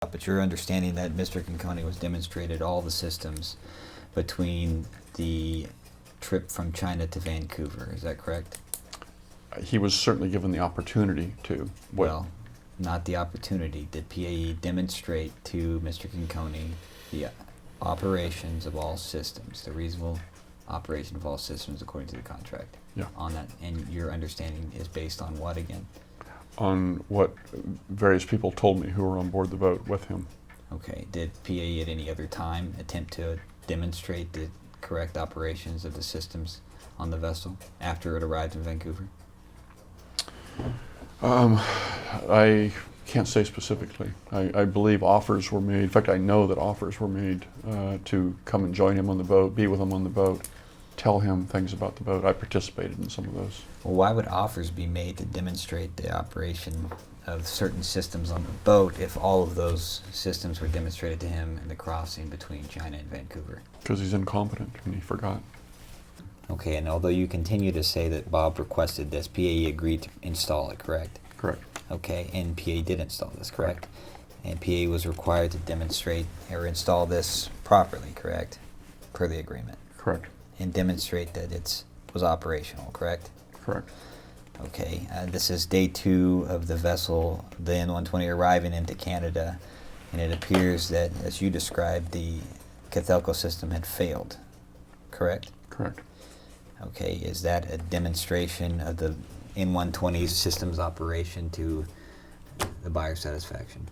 But you're understanding that Mr. Conconi was demonstrated all the systems between the trip from China to Vancouver. Is that correct? He was certainly given the opportunity to. Well, not the opportunity. Did PAE demonstrate to Mr. Conconi the operations of all systems, the reasonable operation of all systems according to the contract? Yeah. On that, and your understanding is based on what again? On what various people told me who were on board the boat with him. Okay. Did PAE at any other time attempt to demonstrate the correct operations of the systems on the vessel after it arrived in Vancouver? I can't say specifically. I believe offers were made. In fact, I know that offers were made to come and join him on the boat, be with him on the boat, tell him things about the boat. I participated in some of those. Well, why would offers be made to demonstrate the operation of certain systems on the boat if all of those systems were demonstrated to him in the crossing between China and Vancouver? Because he's incompetent and he forgot. Okay, and although you continue to say that Bob requested this, PAE agreed to install it, correct? Correct. Okay, and PAE did install this, correct? And PAE was required to demonstrate or install this properly, correct? Per the agreement. Correct. And demonstrate that it was operational, correct? Correct. Okay, this is day 2 of the vessel, the N-120, arriving into Canada, and it appears that, as you described, the Cathelco system had failed, correct? Correct. Okay, is that a demonstration of the N-120 system's operation to the buyer's satisfaction?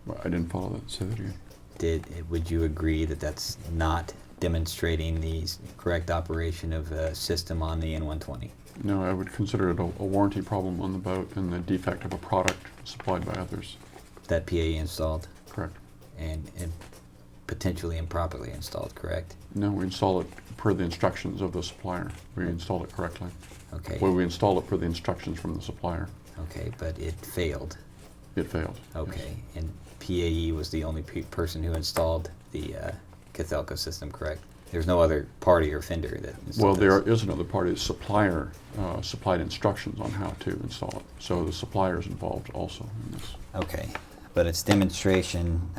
Well, I didn't follow that. Say that again. Would you agree that that's not demonstrating the correct operation of a system on the N-120? No, I would consider it a warranty problem on the boat and the defect of a product supplied by others. That PAE installed? Correct. And potentially improperly installed, correct? No, we install it per the instructions of the supplier. We installed it correctly. Okay. Well, we installed it per the instructions from the supplier. Okay, but it failed. It failed. Okay, yes. And PAE was the only person who installed the Cathelco system, correct? There's no other party or vendor that installed Well, there this. is another party. The supplier supplied instructions on how to install it. So the supplier is involved also in this. Okay, but it's demonstration.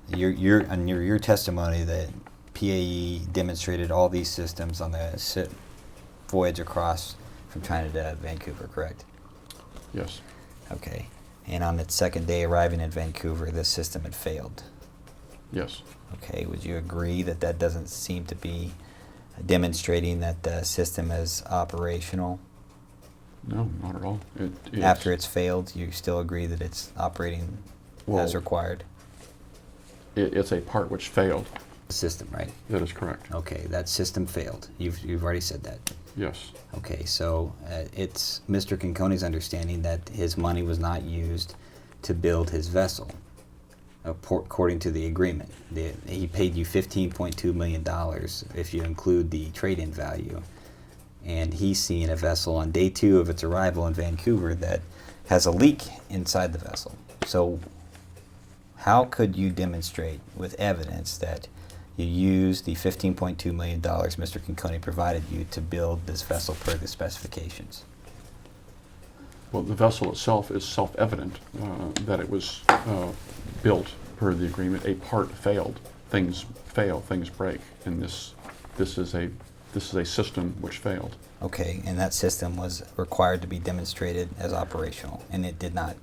Your testimony that PAE demonstrated all these systems on the voyage across from China to Vancouver, correct? Yes. Okay, and on its second day arriving in Vancouver, this system had failed. Yes. Okay, would you agree that that doesn't seem to be demonstrating that the system is operational? No, not at all. After it's failed, you still agree that it's operating as required? It's a part which failed. The system, right? That is correct. Okay, that system failed. You've already said that. Yes. Okay, so it's Mr. Conconi's understanding that his money was not used to build his vessel, according to the agreement. He paid you $15.2 million if you include the trade-in value, and he's seeing a vessel on day 2 of its arrival in Vancouver that has a leak inside the vessel. So how could you demonstrate with evidence that you used the $15.2 million Mr. Conconi provided you to build this vessel per the specifications? Well, the vessel itself is self-evident that it was built per the agreement. A part failed. Things fail. Things break. And this is a system which failed. Okay, and that system was required to be demonstrated as operational, and it did not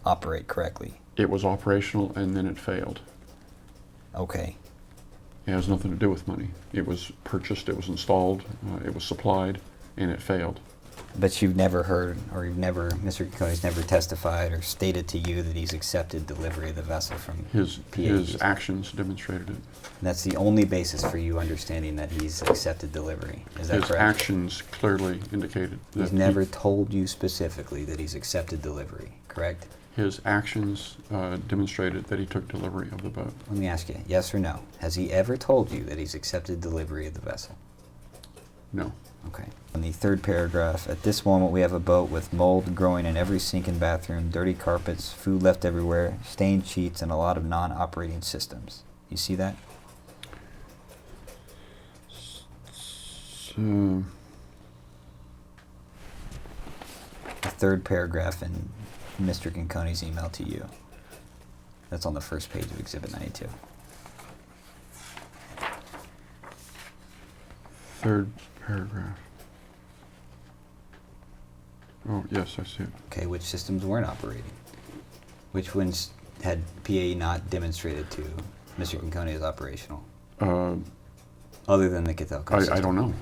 operate correctly. It was operational, and then it failed. Okay. It has nothing to do with money. It was purchased, it was installed, it was supplied, and it failed. But you've never heard, or Mr. Conconi's never testified or stated to you that he's accepted delivery of the vessel from PAE. His actions demonstrated it. And that's the only basis for you understanding that he's accepted delivery. Is that correct? His actions clearly indicated that he's never told you specifically that he's accepted delivery, correct? His actions demonstrated that he took delivery of the boat. Let me ask you, yes or no? Has he ever told you that he's accepted delivery of the vessel? No. Okay. In the 3rd paragraph, at this moment we have a boat with mold growing in every sink and bathroom, dirty carpets, food left everywhere, stained sheets, and a lot of non-operating systems. You see that? So, The 3rd paragraph in Mr. Conconi's email to you. That's on the first page of Exhibit 92. Third paragraph. Oh, yes, I see it. Okay, which systems weren't operating? Which ones had PAE not demonstrated to Mr. Conconi as operational? Other than the Cathelco system? I don't know.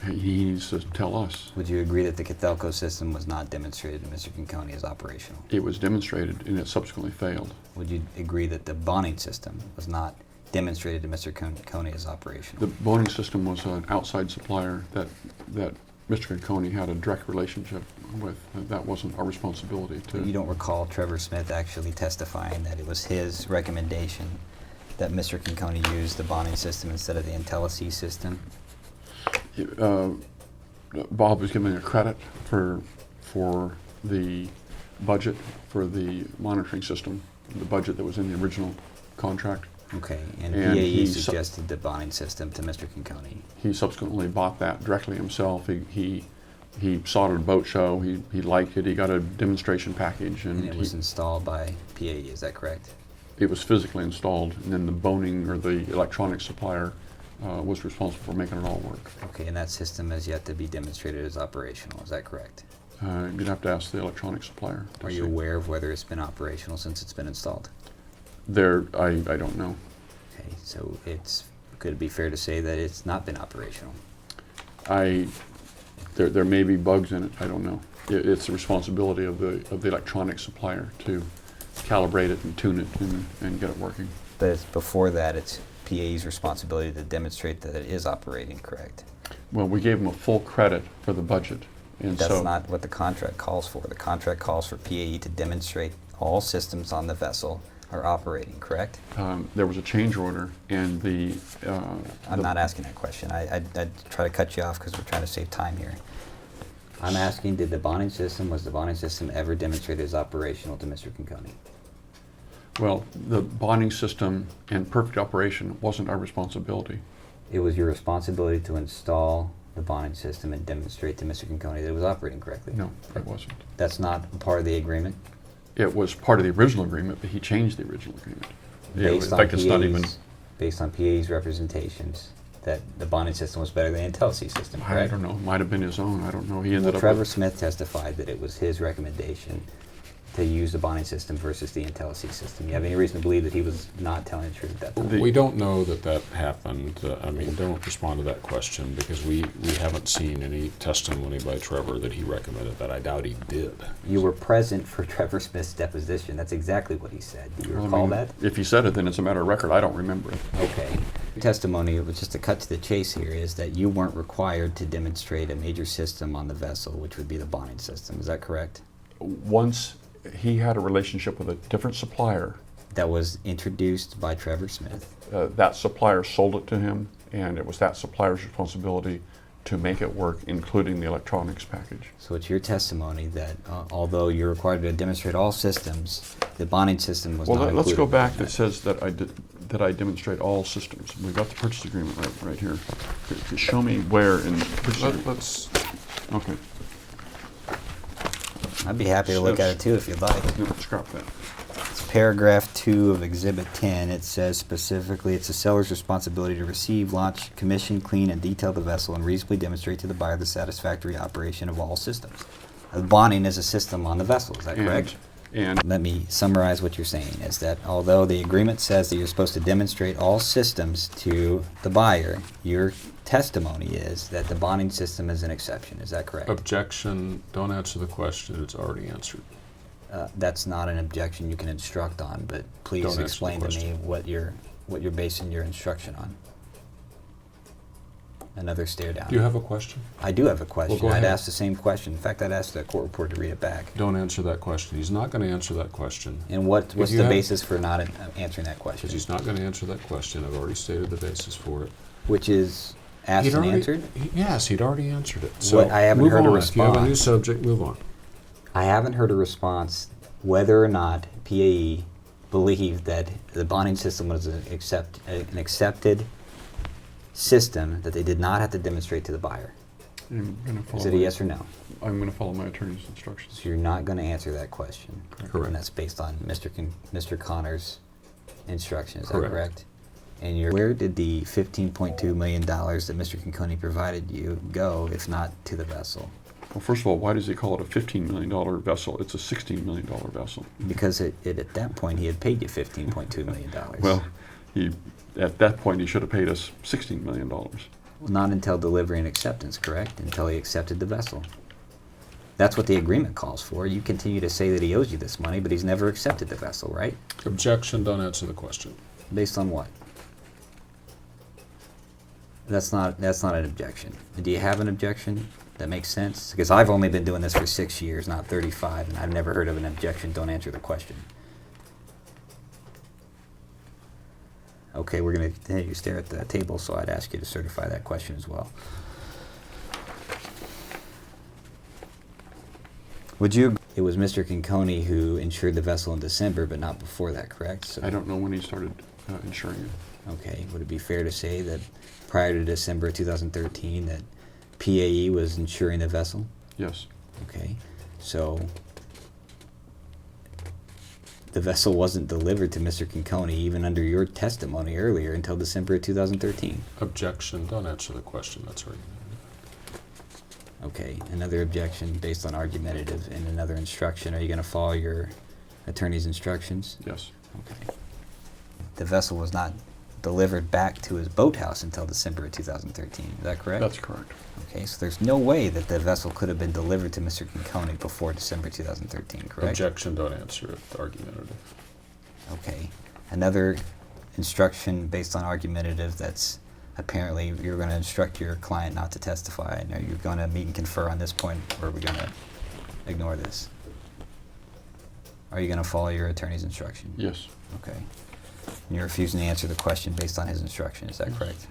He needs to tell us. Would you agree that the Cathelco system was not demonstrated to Mr. Conconi as operational? It was demonstrated and it subsequently failed. Would you agree that the bonding system was not demonstrated to Mr. Conconi as operational? The bonding system was an outside supplier that Mr. Conconi had a direct relationship with. That wasn't our responsibility to. You don't recall Trevor Smith actually testifying that it was his recommendation that Mr. Conconi used the bonding system instead of the IntelliC system? Bob was giving a credit for the budget for the monitoring system, the budget that was in the original contract. Okay, and And PAE he suggested the bonding system to Mr. Conconi. He subsequently bought that directly himself. He saw it at a boat show. He liked it. He got a demonstration package, And it was installed by PAE, is that correct? it was physically installed, and then the boning or the electronic supplier was responsible for making it all work. Okay, and that system has yet to be demonstrated as operational, is that correct? You'd have to ask the electronic supplier. to Are you see. aware of whether it's been operational since it's been installed? I don't know. Okay, so could it be fair to say that it's not been operational? There may be bugs in it. I don't know. It's the responsibility of the electronic supplier to calibrate it and tune it and get it working. But before that, it's PAE's responsibility to demonstrate that it is operating, correct? Well, we gave them a full credit for the budget, and That's so not what the contract calls for. The contract calls for PAE to demonstrate all systems on the vessel are operating, correct? there was a change order, and I'm not asking that question. I try to cut you off because we're trying to save time here. I'm asking, was the bonding system ever demonstrated as operational to Mr. Conconi? Well, the bonding system in perfect operation wasn't our responsibility. It was your responsibility to install the bonding system and demonstrate to Mr. Conconi that it was operating correctly? No, it wasn't. That's not part of the agreement? It was part of the original agreement, but he changed the original agreement. Based in fact, it's not even. Based on PAE's representations that the bonding system was better than the IntelliC system, I correct? don't know. It might have been his own. I don't know. He ended Well, up. Trevor Smith testified that it was his recommendation to use the bonding system versus the IntelliC system. You have any reason to believe that he was not telling the truth at that time? We don't know that happened. I mean, don't respond to that question because we haven't seen any testimony by Trevor that he recommended that. I doubt he did. You were present for Trevor Smith's deposition. That's exactly what he said. Do you Well, I recall mean, that? If he said it, then it's a matter of record. I don't remember it. Okay. Your testimony, just to cut to the chase here, is that you weren't required to demonstrate a major system on the vessel, which would be the bonding system. Is that correct? Once he had a relationship with a different supplier, That was introduced by Trevor Smith. that supplier sold it to him, and it was that supplier's responsibility to make it work, including the electronics package. So it's your testimony that although you're required to demonstrate all systems, the bonding system was not included. Let's go back. That says that I demonstrate all systems. We've got the purchase agreement right here. Show me where in the purchase agreement. Let's. Okay. I'd be happy to look at it too if you'd like. No, scrap that. It's paragraph 2 of Exhibit 10. It says specifically, it's the seller's responsibility to receive, launch, commission, clean, and detail the vessel and reasonably demonstrate to the buyer the satisfactory operation of all systems. Bonding is a system on the vessel, is that correct? And Let me summarize what you're saying, is that although the agreement says that you're supposed to demonstrate all systems to the buyer, your testimony is that the bonding system is an exception. Is that correct? Objection. Don't answer the question. It's already answered. That's not an objection you can instruct on, but please Don't answer the explain to me question. what you're basing your instruction on. Another stare down. Do you have a question? I do have a question. Well, go I'd ahead. ask the same question. In fact, I'd ask the court reporter to read it back. Don't answer that question. He's not going to answer that question. And what's If you the have- basis for not answering that question? Because he's not going to answer that question. I've already stated the basis for it. Which is asked He'd and already- answered? Yes, he'd already answered it. What- I haven't move heard a on. If you have a new response. subject, move on. I haven't heard a response whether or not PAE believed that the bonding system was an accepted system that they did not have to demonstrate to the buyer. I'm going to follow. Is it a yes or no? I'm going to follow my attorney's instructions. So you're not going to answer that question. Correct. And that's based on Mr. Connor's instruction, is that Correct. correct? And where did the $15.2 million that Mr. Conconi provided you go, if not to the vessel? Well, first of all, why does he call it a $15 million vessel? It's a $16 million vessel. Because at that point he had paid you $15.2 million. Well, at that point, he should have paid us $16 million. Well, not until delivery and acceptance, correct? Until he accepted the vessel. That's what the agreement calls for. You continue to say that he owes you this money, but he's never accepted the vessel, right? Objection, don't answer the question. Based on what? That's not an objection. Do you have an objection that makes sense? Because I've only been doing this for 6 years, not 35, and I've never heard of an objection. Don't answer the question. Okay, we're going to have you stare at the table, so I'd ask you to certify that question as well. Would you agree it was Mr. Conconi who insured the vessel in December, but not before that, correct? So, I don't know when he started insuring it. okay, would it be fair to say that prior to December 2013 that PAE was insuring the vessel? Yes. Okay, so the vessel wasn't delivered to Mr. Conconi even under your testimony earlier until December 2013. Objection, don't answer the question, that's right. Okay, another objection based on argumentative and another instruction. Are you going to follow your attorney's instructions? Yes. Okay. The vessel was not delivered back to his boathouse until December of 2013. Is that correct? That's correct. Okay, so there's no way that the vessel could have been delivered to Mr. Conconi before December 2013, correct? Objection, don't answer it, argumentative. Okay. Another instruction based on argumentative that's apparently you're going to instruct your client not to testify, and are you going to meet and confer on this point, or are we going to ignore this? Are you going to follow your attorney's instruction? Yes. Okay. And you're refusing to answer the question based on his instruction, is that correct?